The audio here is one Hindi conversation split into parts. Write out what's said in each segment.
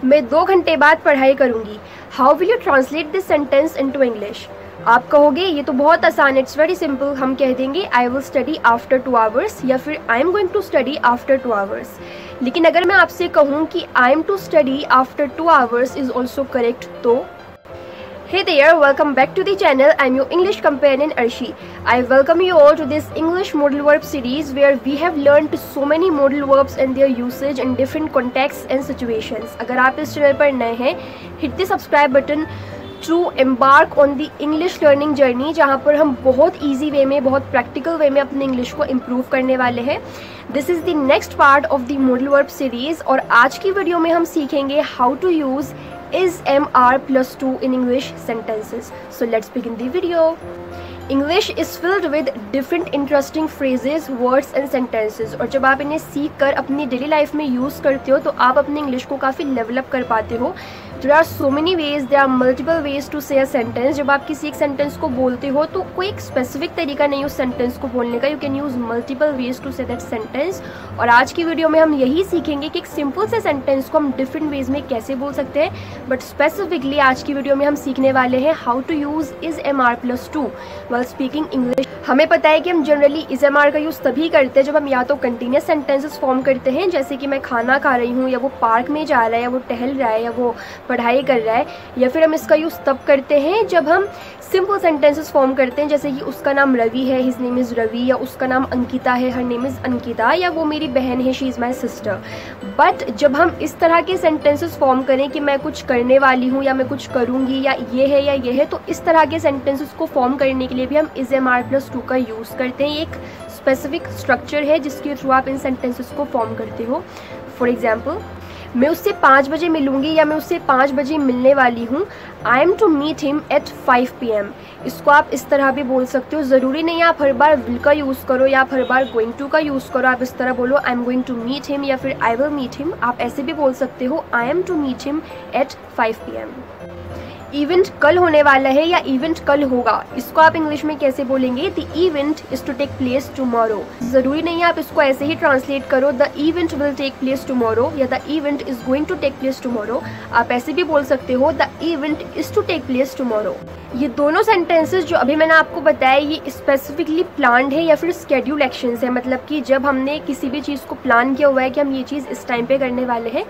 मैं 2 घंटे बाद पढ़ाई करूँगी। How will you translate this sentence into English? आप कहोगे ये तो बहुत आसान है, इट्स वेरी सिंपल। हम कह देंगे I will study after 2 hours या फिर I am going to study after 2 hours. लेकिन अगर मैं आपसे कहूँ कि I am to study after 2 hours is also correct तो? Hey there, welcome back to the channel. I'm your English companion Arshi. I welcome you all to this English modal verb series where we have learned so many modal verbs and their usage in different contexts and situations. अगर आप इस चैनल पर नए हैं, hit the subscribe button to embark on the English learning journey, जहाँ पर हम बहुत easy way में, बहुत practical way में अपने English को improve करने वाले हैं। This is the next part of the modal verb series और आज की वीडियो में हम सीखेंगे how to use is MR plus 2 in English sentences. So let's begin the video. English is filled with different interesting phrases, words and sentences. और जब आप इन्हें सीख कर अपनी डेली लाइफ में यूज़ करते हो तो आप अपनी इंग्लिश को काफ़ी लेवलअप कर पाते हो। There are so many ways, there are multiple ways to say a sentence. जब आप किसी एक सेंटेंस को बोलते हो तो कोई एक स्पेसिफिक तरीका नहीं उस सेंटेंस को बोलने का। You can use multiple ways to say that sentence. और आज की वीडियो में हम यही सीखेंगे कि एक सिंपल से सेंटेंस को हम डिफरेंट वेज में कैसे बोल सकते हैं। बट स्पेसिफिकली आज की वीडियो में हम सीखने वाले हैं how to use is MR plus 2 while speaking English. हमें पता है कि हम जनरली इज MR का यूज़ तभी करते हैं जब हम या तो कंटिन्यूस सेंटेंसेस फॉर्म करते हैं, जैसे कि मैं खाना खा रही हूँ, या वो पार्क में जा रहा है, या वो टहल रहा है, या वो पढ़ाई कर रहा है। या फिर हम इसका यूज़ तब करते हैं जब हम सिंपल सेंटेंसेस फॉर्म करते हैं, जैसे कि उसका नाम रवि है, हिज नेम इज़ रवि, या उसका नाम अंकिता है, हर नेम इज़ अंकिता, या वो मेरी बहन है, she is my sister. But जब हम इस तरह के सेंटेंसेस फॉर्म करें कि मैं कुछ करने वाली हूँ, या मैं कुछ करूँगी, या ये है या ये है, तो इस तरह के सेंटेंसेस को फॉर्म करने के लिए भी हम इज MR plus 2 का यूज़ करते हैं। एक स्पेसिफिक स्ट्रक्चर है जिसके थ्रू आप इन सेंटेंसेस को फॉर्म करते हो। फॉर एग्जाम्पल, मैं उससे 5 बजे मिलूंगी या मैं उससे 5 बजे मिलने वाली हूँ। I am to meet him at 5 PM। इसको आप इस तरह भी बोल सकते हो। ज़रूरी नहीं आप हर बार विल का यूज़ करो या आप हर बार गोइंग टू का यूज़ करो। आप इस तरह बोलो I am going to meet him या फिर आई विल मीट हिम। आप ऐसे भी बोल सकते हो I am to meet him at 5 PM। Event कल होने वाला है या इवेंट कल होगा, इसको आप इंग्लिश में कैसे बोलेंगे? The event is to take place tomorrow. जरूरी नहीं है आप इसको ऐसे ही ट्रांसलेट करो the event will take place tomorrow या the event is going to take place tomorrow. आप ऐसे भी बोल सकते हो the event is to take place tomorrow. ये दोनों सेंटेंसेस जो अभी मैंने आपको बताया ये स्पेसिफिकली प्लान्ड है या फिर स्केड्यूल एक्शंस है। मतलब कि जब हमने किसी भी चीज़ को प्लान किया हुआ है कि हम ये चीज़ इस टाइम पे करने वाले हैं,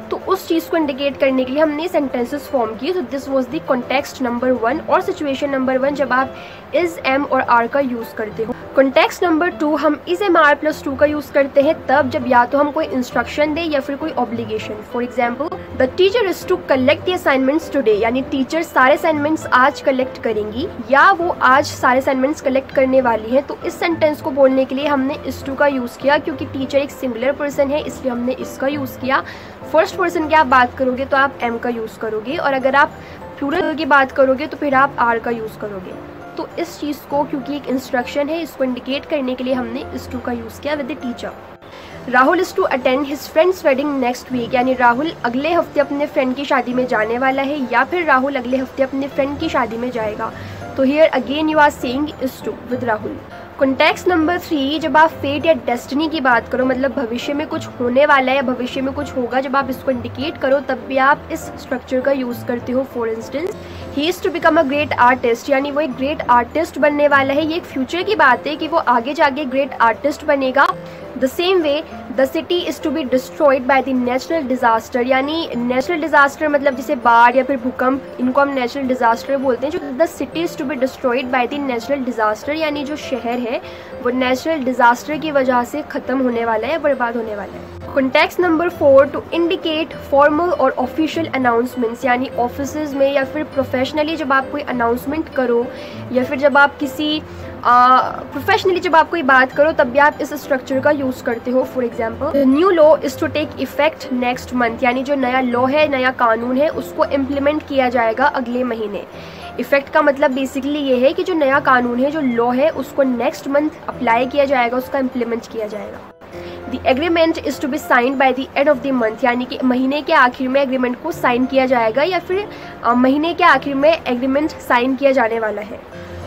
तो उस चीज़ को इंडिकेट करने के लिए हमने सेंटेंसेस फॉर्म किए। तो this was the context number 1 और सिचुएशन नंबर 1 जब आप इज एम और आर का यूज़ करते हो। कॉन्टेक्स्ट नंबर 2 हम इज MR plus 2 का यूज़ करते हैं तब जब या तो हम कोई इंस्ट्रक्शन दे या फिर कोई obligation. For example, the teacher is to collect the assignments today, यानी टीचर सारे असाइनमेंट्स आज कलेक्ट करेंगी या वो आज सारे असाइनमेंट्स कलेक्ट करने वाली है। तो इस सेंटेंस को बोलने के लिए हमने इस टू का यूज़ किया, क्योंकि टीचर एक सिंगुलर पर्सन है इसलिए हमने इसका यूज़ किया। फर्स्ट पर्सन की आप बात करोगे तो आप एम का यूज़ करोगे, और अगर आप प्लूरल की बात करोगे तो फिर आप आर का यूज़ करोगे। तो इस चीज़ को, क्योंकि एक इंस्ट्रक्शन है, इसको इंडिकेट करने के लिए हमने इस टू का यूज़ किया with the teacher. Rahul is to attend his friends wedding next week, यानी राहुल अगले हफ्ते अपने फ्रेंड की शादी में जाने वाला है या फिर राहुल अगले हफ्ते अपने फ्रेंड की शादी में जाएगा। तो here again you are saying is to with Rahul. Context number 3 जब आप फेट या डेस्टिनी की बात करो, मतलब भविष्य में कुछ होने वाला है या भविष्य में कुछ होगा, जब आप इसको इंडिकेट करो तब भी आप इस स्ट्रक्चर का यूज़ करते हो। For instance, he is to become a great artist, यानी वो एक ग्रेट आर्टिस्ट बनने वाला है। ये एक फ्यूचर की बात है कि वो आगे जाके ग्रेट आर्टिस्ट बनेगा। The same way the city is to be destroyed by the natural disaster, यानी नेचुरल डिजास्टर मतलब जैसे बाढ़ या फिर भूकंप, इनको हम नेचुरल डिजास्टर बोलते हैं। जो the city is to be destroyed by the natural disaster, यानी जो शहर है वो नेचुरल डिजास्टर की वजह से खत्म होने वाला है, बर्बाद होने वाला है। Context number 4 to indicate formal और ऑफिशियल अनाउंसमेंट्स, यानी ऑफिसेज में या फिर प्रोफेशनली जब आप कोई अनाउंसमेंट करो या फिर जब आप किसी प्रोफेशनली जब आप कोई बात करो तब भी आप इस स्ट्रक्चर का यूज़ करते हो। For example, new law is to take effect next month, यानी जो नया लॉ है, नया कानून है, उसको इम्प्लीमेंट किया जाएगा अगले महीने। इफेक्ट का मतलब बेसिकली ये है कि जो नया कानून है, जो लॉ है, उसको नेक्स्ट मंथ अप्लाई किया जाएगा, उसका इम्प्लीमेंट किया जाएगा। The agreement is to be signed by the end of the month, यानी कि महीने के आखिर में एग्रीमेंट को साइन किया जाएगा या फिर महीने के आखिर में एग्रीमेंट साइन किया जाने वाला है।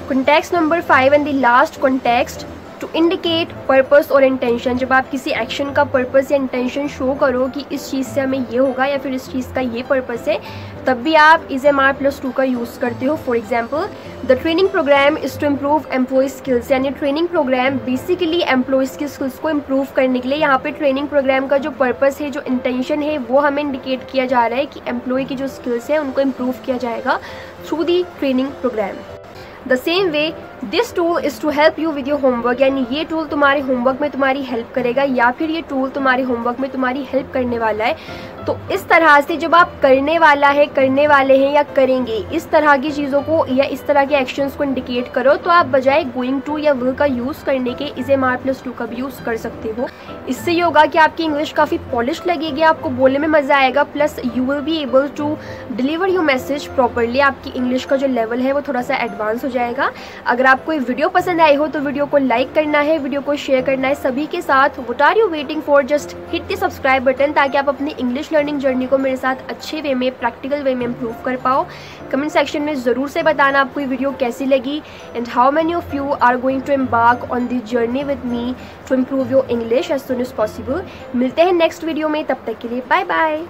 Context number 5 and the last context to indicate purpose और इंटेंशन, जब आप किसी एक्शन का पर्पस या इंटेंशन शो करो कि इस चीज़ से हमें ये होगा या फिर इस चीज़ का ये पर्पस है, तब भी आप इज MR+2 का यूज़ करते हो। For example, the training programme is to improve employ skills, यानी ट्रेनिंग प्रोग्राम बेसिकली एम्प्लॉयज़ की स्किल्स को इम्प्रूव करने के लिए, यहाँ पे ट्रेनिंग प्रोग्राम का जो पर्पस है, जो इंटेंशन है, वो हमें इंडिकेट किया जा रहा है कि एम्प्लॉय की जो स्किल्स हैं उनको इम्प्रूव किया जाएगा through the training programme. The same way this tool is to help you with your homework, यानी ये टूल तुम्हारे होमवर्क में तुम्हारी हेल्प करेगा या फिर ये टूल तुम्हारे होमवर्क में तुम्हारी हेल्प करने वाला है। तो इस तरह से जब आप करने वाले हैं या करेंगे, इस तरह की चीज़ों को या इस तरह के एक्शंस को इंडिकेट करो, तो आप बजाय गोइंग टू या विल का यूज़ करने के इज MR+2 का भी यूज़ कर सकते हो। इससे ये होगा कि आपकी इंग्लिश काफ़ी पॉलिश लगेगी, आपको बोलने में मज़ा आएगा, plus you will be able to deliver your message properly. आपकी इंग्लिश का जो लेवल है वो थोड़ा सा एडवांस हो जाएगा। अगर आपको ये वीडियो पसंद आई हो तो वीडियो को लाइक करना है, वीडियो को शेयर करना है सभी के साथ। What are you waiting for, just hit the subscribe button, ताकि आप अपनी इंग्लिश लर्निंग जर्नी को मेरे साथ अच्छे वे में, प्रैक्टिकल वे में इम्प्रूव कर पाओ। कमेंट सेक्शन में ज़रूर से बताना आपको ये वीडियो कैसी लगी and how many of you are going to embark on this journey with me to improve your English as soon as possible. मिलते हैं नेक्स्ट वीडियो में, तब तक के लिए बाय बाय।